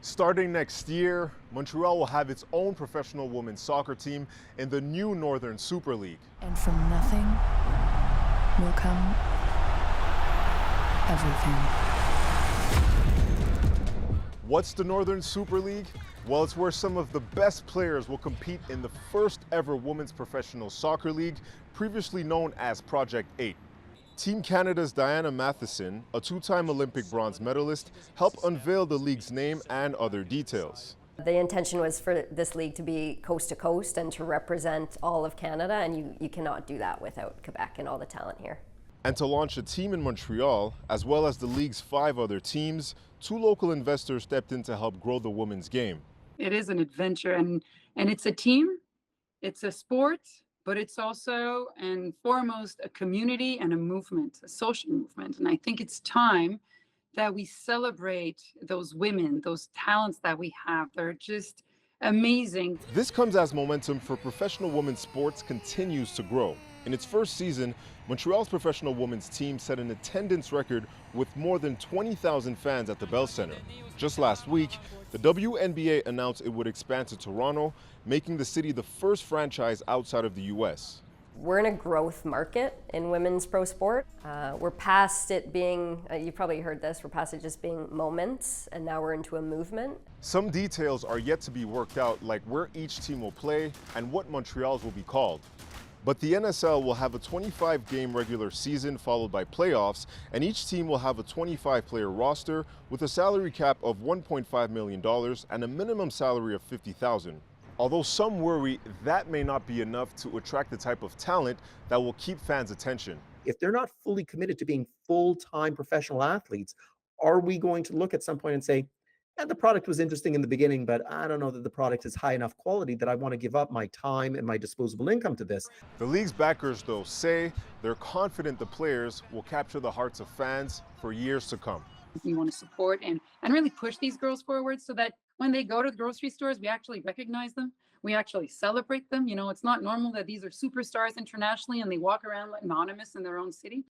Starting next year, Montreal will have its own professional women's soccer team in the new Northern Super League. And from nothing will come everything. What's the Northern Super League? Well, it's where some of the best players will compete in the first ever women's professional soccer league, previously known as Project 8. Team Canada's Diana Matheson, a two-time Olympic bronze medalist, helped unveil the league's name and other details. The intention was for this league to be coast to coast and to represent all of Canada, and you cannot do that without Quebec and all the talent here. And to launch a team in Montreal, as well as the league's 5 other teams, 2 local investors stepped in to help grow the women's game. It is an adventure, and it's a team, it's a sport, but it's also and foremost a community and a movement, a social movement. And I think it's time that we celebrate those women, those talents that we have. They're just amazing. This comes as momentum for professional women's sports continues to grow. In its first season, Montreal's professional women's team set an attendance record with more than 20,000 fans at the Bell Center. Just last week, the WNBA announced it would expand to Toronto, making the city the first franchise outside of the US. We're in a growth market in women's pro sport. We're past it being, you probably heard this, we're past it just being moments, and now we're into a movement. Some details are yet to be worked out, like where each team will play and what Montreal's will be called. But the NSL will have a 25-game regular season followed by playoffs, and each team will have a 25-player roster with a salary cap of $1.5 million and a minimum salary of $50,000. Although some worry that may not be enough to attract the type of talent that will keep fans' attention. If they're not fully committed to being full-time professional athletes, are we going to look at some point and say, yeah, the product was interesting in the beginning, but I don't know that the product is high enough quality that I want to give up my time and my disposable income to this. The league's backers, though, say they're confident the players will capture the hearts of fans for years to come. We want to support and really push these girls forward so that when they go to the grocery stores, we actually recognize them. We actually celebrate them. You know, it's not normal that these are superstars internationally and they walk around anonymous in their own city.